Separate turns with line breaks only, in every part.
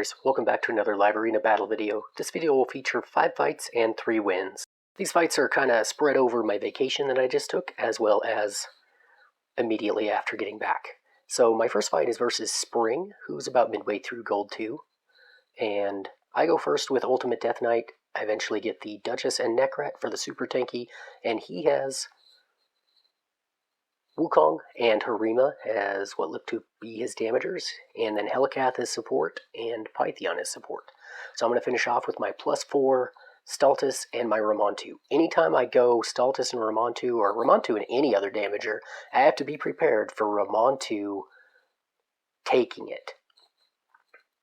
fighters, welcome back to another live arena battle video. This video will feature 5 fights and 3 wins. These fights are kind of spread over my vacation that I just took, as well as immediately after getting back. So my first fight is versus Spring, who's about midway through Gold 2. And I go first with Ultimate Death Knight. I eventually get the Duchess and Necrat for the super tanky, and he has Wukong and Harima as what look to be his damagers, and then Helicath as support, and Pythion as support. So I'm going to finish off with my +4 Staltus and my Ramantu. Anytime I go Staltus and Ramantu, or Ramantu and any other damager, I have to be prepared for Ramantu taking it,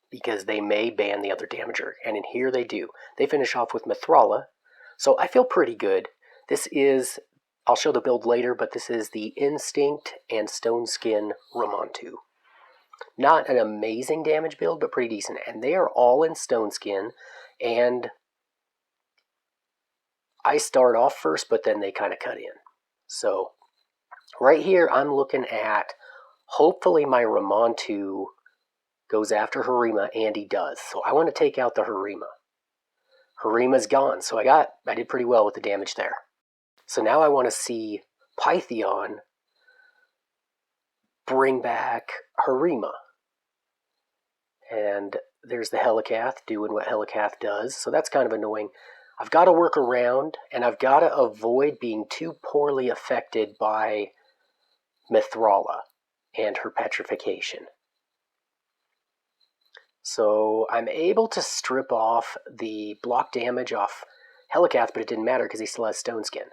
because they may ban the other damager, and in here they do. They finish off with Mithrala, so I feel pretty good. This is, I'll show the build later, but this is the Instinct and Stone Skin Ramantu. Not an amazing damage build, but pretty decent. And they are all in Stone Skin, and I start off first, but then they kind of cut in. So right here, I'm looking at, hopefully my Ramantu goes after Harima, and he does. So I want to take out the Harima. Harima's gone, so I did pretty well with the damage there. So now I want to see Pythion bring back Harima. And there's the Helicath doing what Helicath does, so that's kind of annoying. I've got to work around, and I've got to avoid being too poorly affected by Mithrala and her petrification. So I'm able to strip off the block damage off Helicath, but it didn't matter because he still has Stone Skin.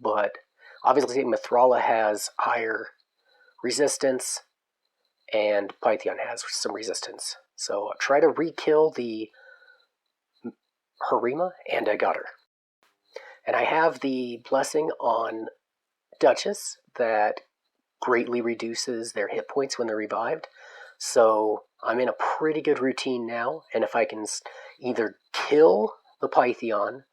But obviously Mithrala has higher resistance, and Pythion has some resistance. So I'll try to re-kill the Harima, and I got her. And I have the blessing on Duchess that greatly reduces their hit points when they're revived. So I'm in a pretty good routine now, and if I can either kill the Pythion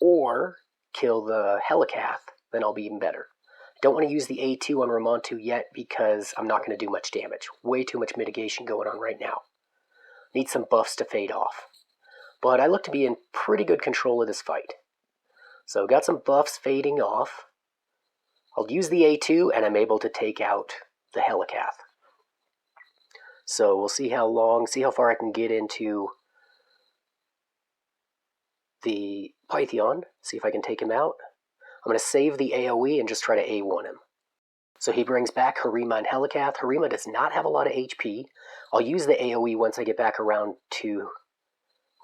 or kill the Helicath, then I'll be even better. Don't want to use the A2 on Ramantu yet because I'm not going to do much damage. Way too much mitigation going on right now. Need some buffs to fade off. But I look to be in pretty good control of this fight. So got some buffs fading off. I'll use the A2 and I'm able to take out the Helicath. So we'll see how far I can get into the Pythion, see if I can take him out. I'm going to save the AoE and just try to A1 him. So he brings back Harima and Helicath. Harima does not have a lot of HP. I'll use the AoE once I get back around to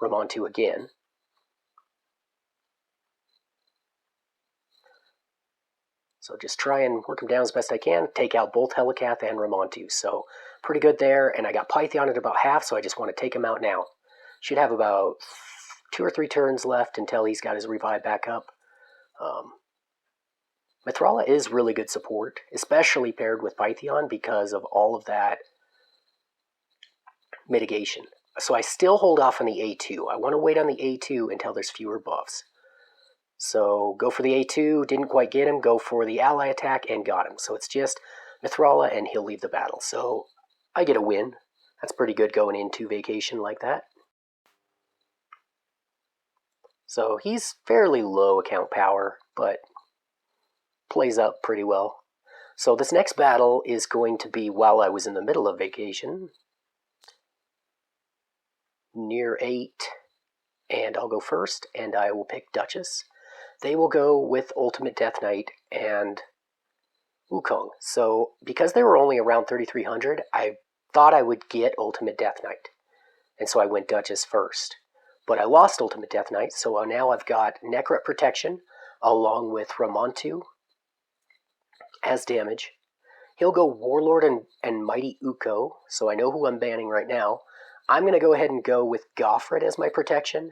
Ramantu again. So just try and work him down as best I can. Take out both Helicath and Ramantu. So pretty good there. And I got Pythion at about half, so I just want to take him out now. Should have about 2 or 3 turns left until he's got his revive back up. Mithrala is really good support, especially paired with Pythion because of all of that mitigation. So I still hold off on the A2. I want to wait on the A2 until there's fewer buffs. So go for the A2, didn't quite get him, go for the ally attack, and got him. So it's just Mithrala, and he'll leave the battle. So I get a win. That's pretty good going into vacation like that. So he's fairly low account power, but plays up pretty well. So this next battle is going to be while I was in the middle of vacation, near 8, and I'll go first, and I will pick Duchess. They will go with Ultimate Death Knight and Wukong. So because they were only around 3,300, I thought I would get Ultimate Death Knight, and so I went Duchess first. But I lost Ultimate Death Knight, so now I've got Necrat Protection along with Ramantu as damage. He'll go Warlord and Mighty Uko, so I know who I'm banning right now. I'm going to go ahead and go with Goffred as my protection,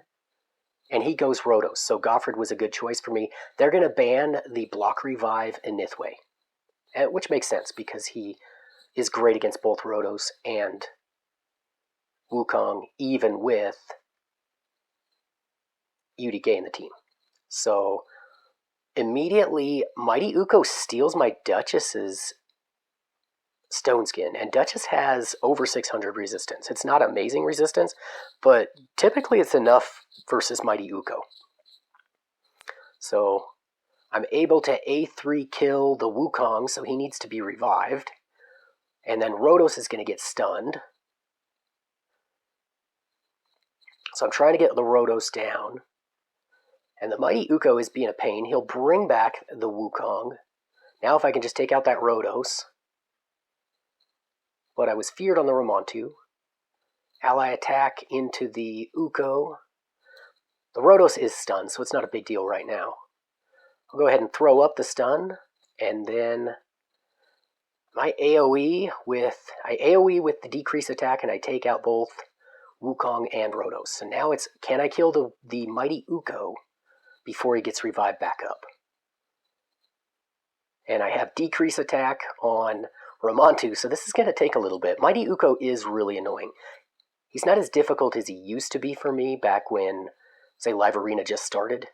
and he goes Rotos, so Goffred was a good choice for me. They're going to ban the Block Revive and Nithway, which makes sense because he is great against both Rotos and Wukong, even with UDK in the team. So immediately, Mighty Uko steals my Duchess's Stone Skin, and Duchess has over 600 resistance. It's not amazing resistance, but typically it's enough versus Mighty Uko. So I'm able to A3 kill the Wukong, so he needs to be revived. And then Rotos is going to get stunned. So I'm trying to get the Rotos down. And the Mighty Uko is being a pain. He'll bring back the Wukong. Now if I can just take out that Rotos. But I was feared on the Ramantu. Ally attack into the Uko. The Rotos is stunned, so it's not a big deal right now. I'll go ahead and throw up the stun, and then my AoE with the decrease attack, and I take out both Wukong and Rotos. So now it's, can I kill the Mighty Uko before he gets revived back up? And I have decrease attack on Ramantu, so this is going to take a little bit. Mighty Uko is really annoying. He's not as difficult as he used to be for me back when, say, Live Arena just started,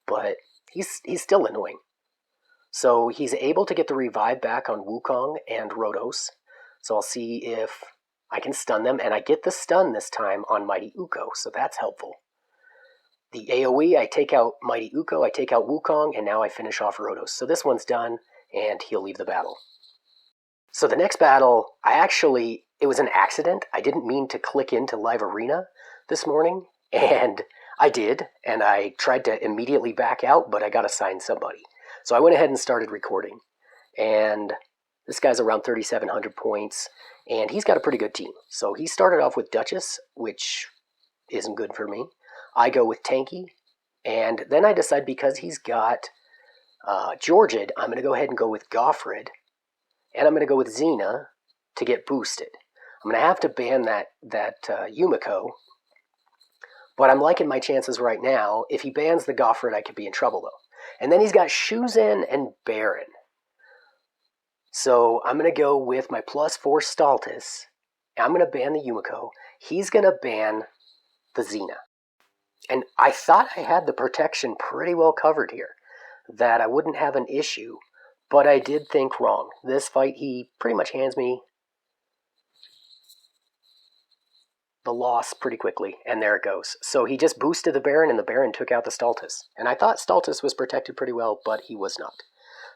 but he's still annoying. So he's able to get the revive back on Wukong and Rotos. So I'll see if I can stun them, and I get the stun this time on Mighty Uko, so that's helpful. The AoE, I take out Mighty Uko, I take out Wukong, and now I finish off Rotos. So this one's done, and he'll leave the battle. So the next battle, it was an accident. I didn't mean to click into Live Arena this morning, and I did, and I tried to immediately back out, but I got assigned somebody. So I went ahead and started recording, and this guy's around 3,700 points, and he's got a pretty good team. So he started off with Duchess, which isn't good for me. I go with Tanky, and then I decide because he's got Georgid, I'm going to go ahead and go with Goffred, and I'm going to go with Xena to get boosted. I'm going to have to ban that Yumiko, but I'm liking my chances right now. If he bans the Goffred, I could be in trouble, though. And then he's got Shuzan and Baron. So I'm going to go with my +4 Staltus. I'm going to ban the Yumiko. He's going to ban the Xena. And I thought I had the protection pretty well covered here, that I wouldn't have an issue, but I did think wrong. This fight, he pretty much hands me the loss pretty quickly, and there it goes. So he just boosted the Baron, and the Baron took out the Staltus. And I thought Staltus was protected pretty well, but he was not.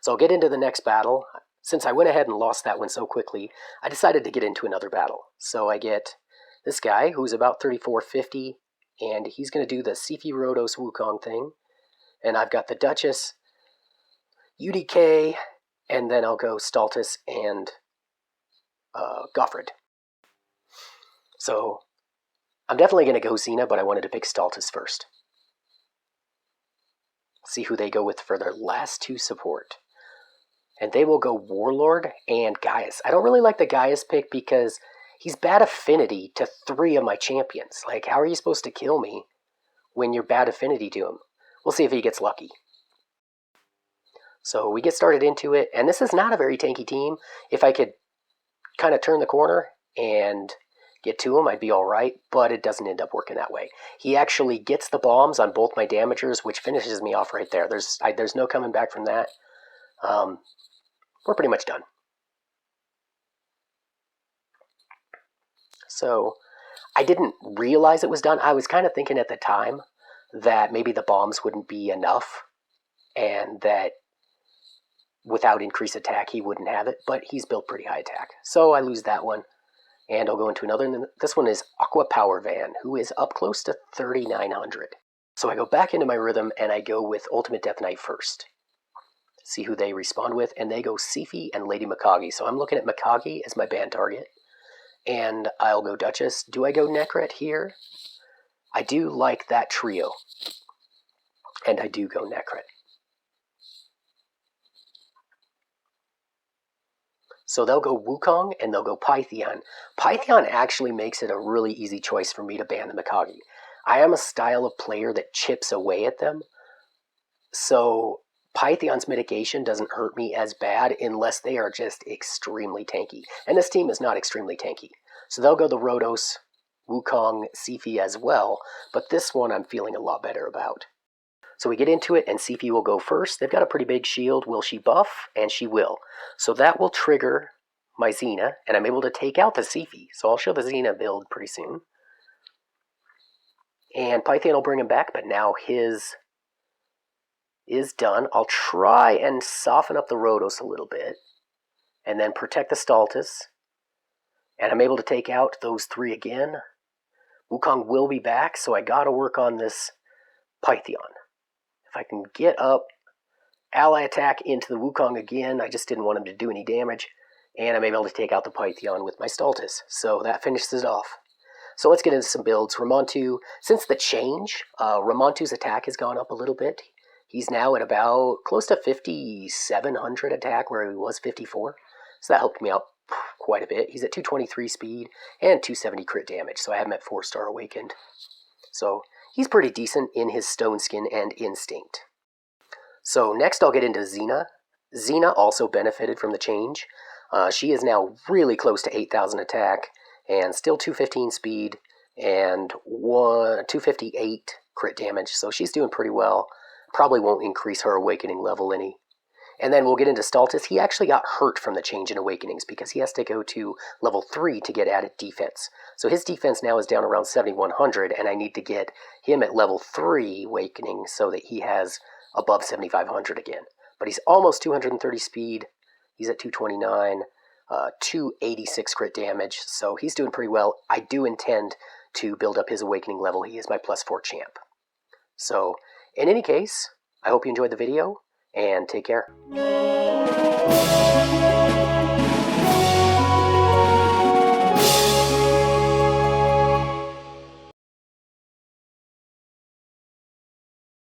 So I'll get into the next battle. Since I went ahead and lost that one so quickly, I decided to get into another battle. So I get this guy, who's about 3,450, and he's going to do the Sifi Rotos Wukong thing. And I've got the Duchess, UDK, and then I'll go Staltus and Goffred. So I'm definitely going to go Xena, but I wanted to pick Staltus first. See who they go with for their last two support. And they will go Warlord and Gaius. I don't really like the Gaius pick because he's bad affinity to 3 of my champions. Like, how are you supposed to kill me when you're bad affinity to him? We'll see if he gets lucky. So we get started into it, and this is not a very tanky team. If I could kind of turn the corner and get to him, I'd be all right, but it doesn't end up working that way. He actually gets the bombs on both my damagers, which finishes me off right there. There's no coming back from that. We're pretty much done. So I didn't realize it was done. I was kind of thinking at the time that maybe the bombs wouldn't be enough and that without increased attack he wouldn't have it, but he's built pretty high attack. So I lose that one, and I'll go into another. And this one is Aqua Power Van, who is up close to 3,900. So I go back into my rhythm, and I go with Ultimate Death Knight first. See who they respond with, and they go Sifi and Lady Mikage. So I'm looking at Mikage as my ban target, and I'll go Duchess. Do I go Necret here? I do like that trio, and I do go Necret. So they'll go Wukong, and they'll go Pythion. Pythion actually makes it a really easy choice for me to ban the Mikage. I am a style of player that chips away at them, so Pythion's mitigation doesn't hurt me as bad unless they are just extremely tanky. And this team is not extremely tanky. So they'll go the Rotos, Wukong, Sifi as well, but this one I'm feeling a lot better about. So we get into it, and Sifi will go first. They've got a pretty big shield. Will she buff? And she will. So that will trigger my Xena, and I'm able to take out the Siphi. So I'll show the Xena build pretty soon. And Pythian will bring him back, but now his is done. I'll try and soften up the Rotos a little bit, and then protect the Staltus. And I'm able to take out those 3 again. Wukong will be back, so I gotta work on this Pythian. If I can get up, ally attack into the Wukong again. I just didn't want him to do any damage. And I'm able to take out the Pythian with my Staltus. So that finishes it off. So let's get into some builds. Ramantu, since the change, Ramantu's attack has gone up a little bit. He's now at about close to 5,700 attack, where he was 54. So that helped me out quite a bit. He's at 223 speed and 270 crit damage. So I have him at 4-star awakened. So he's pretty decent in his Stone Skin and Instinct. So next I'll get into Xena. Xena also benefited from the change. She is now really close to 8,000 attack and still 215 speed and 258 crit damage. So she's doing pretty well. Probably won't increase her awakening level any. And then we'll get into Staltus. He actually got hurt from the change in awakenings because he has to go to level 3 to get added defense. So his defense now is down around 7,100, and I need to get him at level 3 awakening so that he has above 7,500 again. But he's almost 230 speed. He's at 229, 286 crit damage, so he's doing pretty well. I do intend to build up his awakening level. He is my +4 champ. So, in any case, I hope you enjoyed the video, and take care.